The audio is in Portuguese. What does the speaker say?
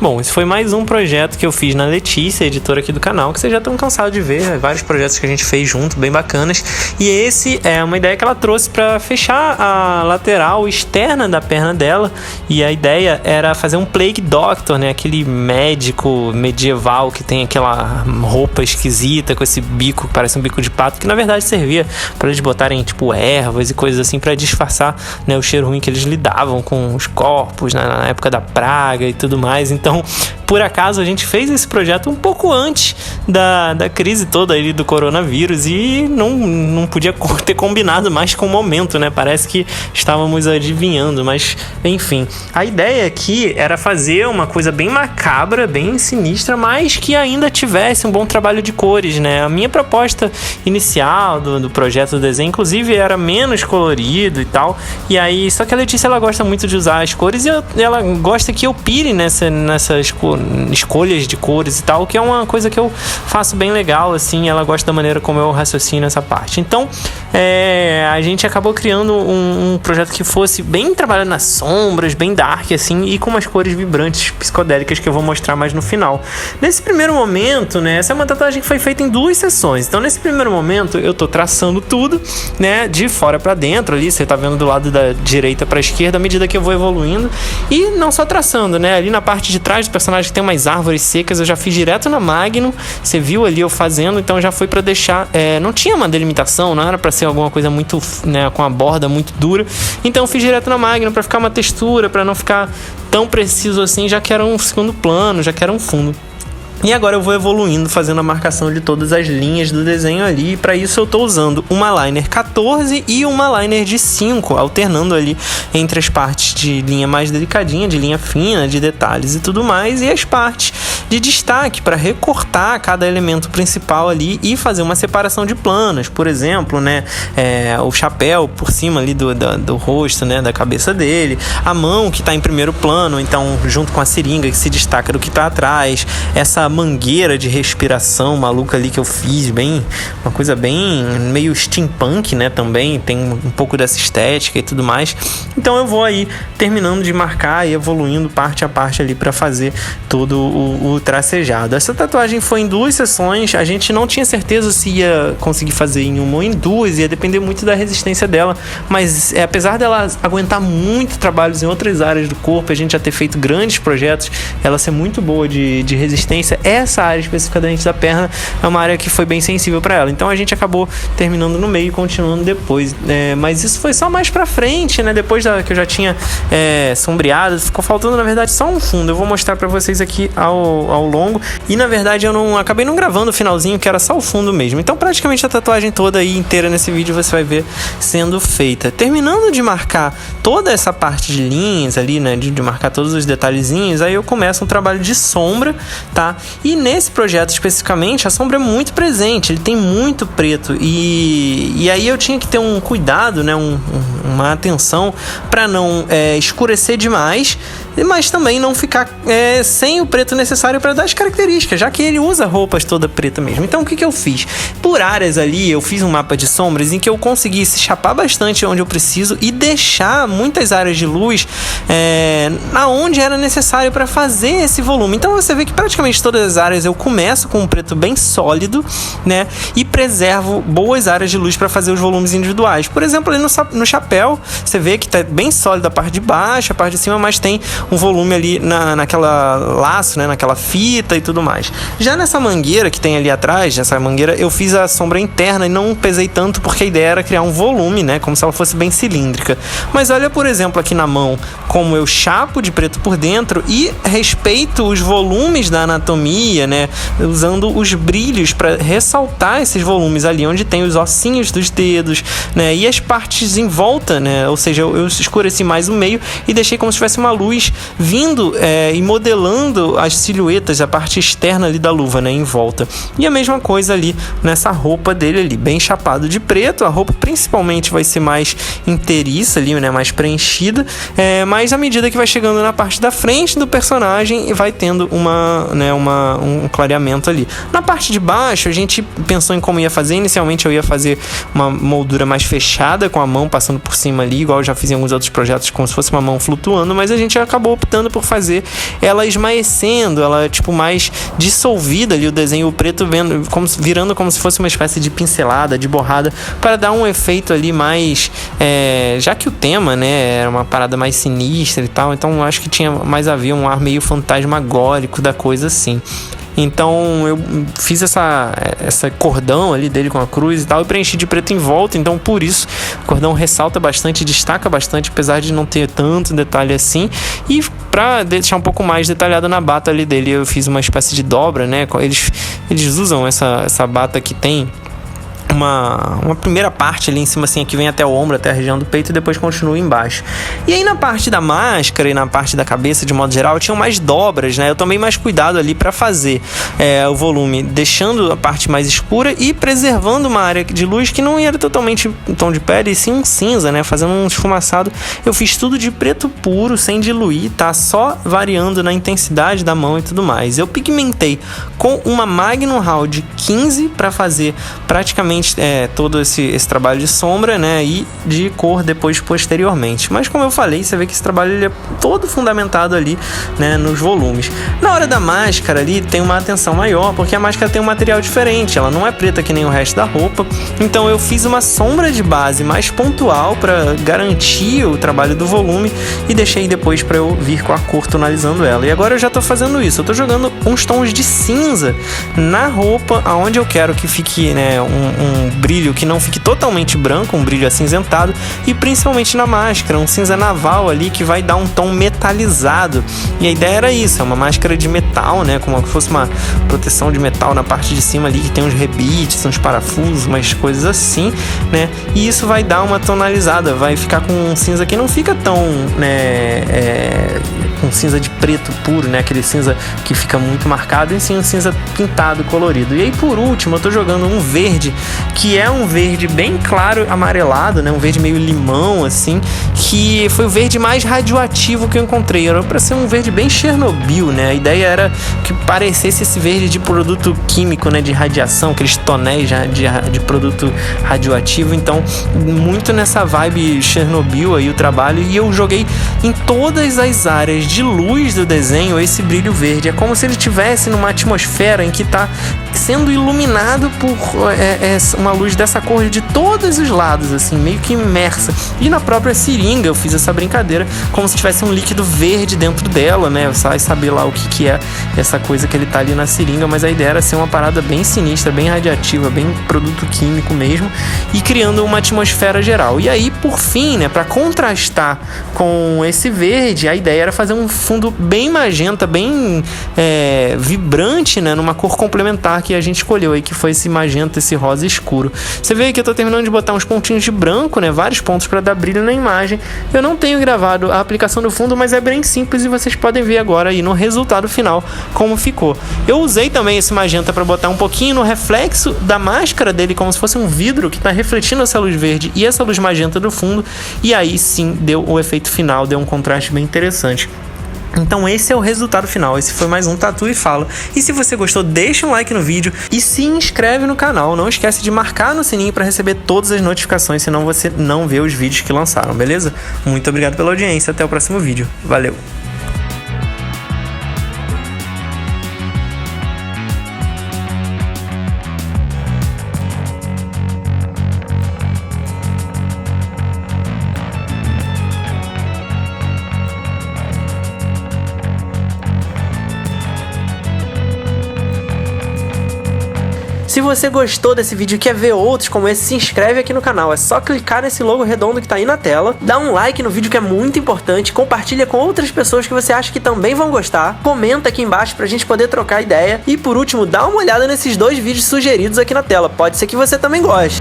Bom, esse foi mais um projeto que eu fiz na Letícia, editora aqui do canal, que vocês já estão cansados de ver, vários projetos que a gente fez junto, bem bacanas. E esse é uma ideia que ela trouxe para fechar a lateral externa da perna dela. E a ideia era fazer um Plague Doctor, né? Aquele médico medieval que tem aquela roupa esquisita com esse bico que parece um bico de pato, que na verdade servia para eles botarem tipo ervas e coisas assim para disfarçar, né, o cheiro ruim que eles lidavam com os corpos, né, na época da praga e tudo mais. Então, por acaso, a gente fez esse projeto um pouco antes da crise toda aí do coronavírus e não podia ter combinado mais com o momento, né? Parece que estávamos adivinhando, mas enfim. A ideia aqui era fazer uma coisa bem macabra, bem sinistra, mas que ainda tivesse um bom trabalho de cores, né? A minha proposta inicial do projeto do desenho, inclusive, era menos colorido e tal. E aí, só que a Letícia, ela gosta muito de usar as cores e ela gosta que eu pire nessas escolhas de cores e tal, que é uma coisa que eu faço bem legal, assim. Ela gosta da maneira como eu raciocino essa parte. Então, a gente acabou criando um projeto que fosse bem trabalhado nas sombras, bem dark, assim, e com umas cores vibrantes, psicodélicas, que eu vou mostrar mais no final. Nesse primeiro momento, né, essa é uma tatuagem que foi feita em 2 sessões. Então, nesse primeiro momento, eu tô traçando tudo, né, de fora pra dentro ali, você tá vendo do lado da direita pra esquerda, à medida que eu vou evoluindo. E não só traçando, né, ali na parte de trás do personagem que tem umas árvores secas, eu já fiz direto na Magnum, você viu ali eu fazendo, então já foi pra deixar, não tinha uma delimitação, não era pra ser alguma coisa muito, né, com a borda muito dura, então eu fiz direto na Magnum pra ficar uma textura, pra não ficar tão preciso assim, já que era um segundo plano, já que era um fundo. E agora eu vou evoluindo, fazendo a marcação de todas as linhas do desenho ali. E para isso eu estou usando uma liner 14 e uma liner de 5, alternando ali entre as partes de linha mais delicadinha, de linha fina, de detalhes e tudo mais, e as partes de destaque para recortar cada elemento principal ali e fazer uma separação de planos. Por exemplo, né, o chapéu por cima ali do rosto, né, da cabeça dele, a mão que está em primeiro plano, então junto com a seringa que se destaca do que está atrás, essa mangueira de respiração maluca ali que eu fiz, uma coisa bem meio steampunk, né, também tem um pouco dessa estética e tudo mais. Então eu vou aí terminando de marcar e evoluindo parte a parte ali para fazer todo o tracejado. Essa tatuagem foi em 2 sessões, a gente não tinha certeza se ia conseguir fazer em uma ou em 2, ia depender muito da resistência dela, mas apesar dela aguentar muito trabalhos em outras áreas do corpo, a gente já ter feito grandes projetos, ela ser muito boa de resistência, essa área especificamente da perna é uma área que foi bem sensível para ela, então a gente acabou terminando no meio e continuando depois, mas isso foi só mais pra frente, né, depois que eu já tinha sombreado, ficou faltando na verdade só um fundo. Eu vou mostrar para vocês aqui ao longo, e na verdade eu acabei não gravando o finalzinho, que era só o fundo mesmo, então praticamente a tatuagem toda aí inteira nesse vídeo você vai ver sendo feita. Terminando de marcar toda essa parte de linhas ali, né, de marcar todos os detalhezinhos, aí eu começo um trabalho de sombra, tá? E nesse projeto especificamente, a sombra é muito presente, ele tem muito preto, e aí eu tinha que ter um cuidado, né, uma atenção para não escurecer demais, mas também não ficar sem o preto necessário para dar as características, já que ele usa roupas toda preta mesmo. Então o que eu fiz? Por áreas ali, eu fiz um mapa de sombras em que eu conseguisse chapar bastante onde eu preciso e deixar muitas áreas de luz aonde era necessário para fazer esse volume. Então você vê que praticamente todas as áreas eu começo com um preto bem sólido, né, e preservo boas áreas de luz para fazer os volumes individuais. Por exemplo, ali no chapéu, você vê que tá bem sólido a parte de baixo, a parte de cima, mas tem um volume ali naquela laço, né, naquela fita e tudo mais. Já nessa mangueira que tem ali atrás, nessa mangueira, eu fiz a sombra interna e não pesei tanto porque a ideia era criar um volume, né, como se ela fosse bem cilíndrica. Mas olha, por exemplo, aqui na mão, como eu chapo de preto por dentro e respeito os volumes da anatomia, né, usando os brilhos para ressaltar esses volumes ali onde tem os ossinhos dos dedos, né, e as partes em volta, né, ou seja, eu escureci mais o meio e deixei como se tivesse uma luz vindo e modelando as silhuetas, a parte externa ali da luva, né, em volta. E a mesma coisa ali nessa roupa dele ali, bem chapado de preto. A roupa principalmente vai ser mais inteiriça ali, né, mais preenchida, mas à medida que vai chegando na parte da frente do personagem, vai tendo um clareamento ali. Na parte de baixo, a gente pensou em como ia fazer. Inicialmente eu ia fazer uma moldura mais fechada, com a mão passando por cima ali, igual eu já fiz em alguns outros projetos, como se fosse uma mão flutuando, mas a gente acabou acabou optando por fazer ela esmaecendo, ela tipo mais dissolvida ali, o desenho preto virando como se fosse uma espécie de pincelada, de borrada, para dar um efeito ali mais, já que o tema, né, era uma parada mais sinistra e tal, então eu acho que tinha mais a ver, um ar meio fantasmagórico da coisa assim. Então eu fiz essa cordão ali dele com a cruz e tal, e preenchi de preto em volta. Então por isso o cordão ressalta bastante, destaca bastante, apesar de não ter tanto detalhe assim. E pra deixar um pouco mais detalhado na bata ali dele, eu fiz uma espécie de dobra, né? Eles usam essa bata que tem uma primeira parte ali em cima, assim, que vem até o ombro, até a região do peito, e depois continua embaixo. E aí na parte da máscara e na parte da cabeça, de modo geral, tinham mais dobras, né? Eu tomei mais cuidado ali para fazer o volume, deixando a parte mais escura e preservando uma área de luz que não era totalmente um tom de pele, e sim um cinza, né? Fazendo um esfumaçado. Eu fiz tudo de preto puro, sem diluir, tá? Só variando na intensidade da mão e tudo mais. Eu pigmentei com uma Magnum Round 15 para fazer praticamente todo esse trabalho de sombra, né, e de cor depois posteriormente. Mas como eu falei, você vê que esse trabalho ele é todo fundamentado ali, né, nos volumes. Na hora da máscara ali tem uma atenção maior, porque a máscara tem um material diferente, ela não é preta que nem o resto da roupa. Então eu fiz uma sombra de base mais pontual para garantir o trabalho do volume e deixei depois para eu vir com a cor tonalizando ela. E agora eu já tô fazendo isso, eu tô jogando uns tons de cinza na roupa aonde eu quero que fique, né, um brilho que não fique totalmente branco, um brilho acinzentado, e principalmente na máscara, um cinza naval ali que vai dar um tom metalizado. E a ideia era isso, é uma máscara de metal, né, como se fosse uma proteção de metal na parte de cima ali, que tem uns rebites, uns parafusos, umas coisas assim, né, e isso vai dar uma tonalizada, vai ficar com um cinza que não fica tão, né, com cinza de preto puro, né, aquele cinza que fica muito marcado, e sim um cinza pintado, colorido. E aí por último eu tô jogando um verde, que é um verde bem claro amarelado, né, um verde meio limão assim, que foi o verde mais radioativo que eu encontrei. Era para ser um verde bem Chernobyl, né, a ideia era que parecesse esse verde de produto químico, né, de radiação, aqueles tonéis de produto radioativo. Então muito nessa vibe Chernobyl aí o trabalho, e eu joguei em todas as áreas de luz do desenho esse brilho verde. É como se ele estivesse numa atmosfera em que está sendo iluminado por uma luz dessa cor de todos os lados, assim, meio que imersa. E na própria seringa eu fiz essa brincadeira, como se tivesse um líquido verde dentro dela, né? Vai saber lá o que é essa coisa que ele tá ali na seringa, mas a ideia era ser uma parada bem sinistra, bem radiativa, bem produto químico mesmo, e criando uma atmosfera geral. E aí, por fim, né, para contrastar com esse verde, a ideia era fazer um fundo bem magenta, bem vibrante, né, numa cor complementar que a gente escolheu aí, que foi esse magenta, esse rosa escuro. Você vê que eu tô terminando de botar uns pontinhos de branco, né, vários pontos para dar brilho na imagem. Eu não tenho gravado a aplicação do fundo, mas é bem simples e vocês podem ver agora aí no resultado final como ficou. Eu usei também esse magenta para botar um pouquinho no reflexo da máscara dele, como se fosse um vidro que tá refletindo essa luz verde e essa luz magenta do fundo, e aí sim deu o efeito final, deu um contraste bem interessante. Então esse é o resultado final, esse foi mais um Tatu e Falo. E se você gostou, deixa um like no vídeo e se inscreve no canal. Não esquece de marcar no sininho para receber todas as notificações, senão você não vê os vídeos que lançaram, beleza? Muito obrigado pela audiência, até o próximo vídeo. Valeu! Se você gostou desse vídeo e quer ver outros como esse, se inscreve aqui no canal. É só clicar nesse logo redondo que tá aí na tela, dá um like no vídeo que é muito importante, compartilha com outras pessoas que você acha que também vão gostar, comenta aqui embaixo pra gente poder trocar ideia e por último, dá uma olhada nesses 2 vídeos sugeridos aqui na tela, pode ser que você também goste.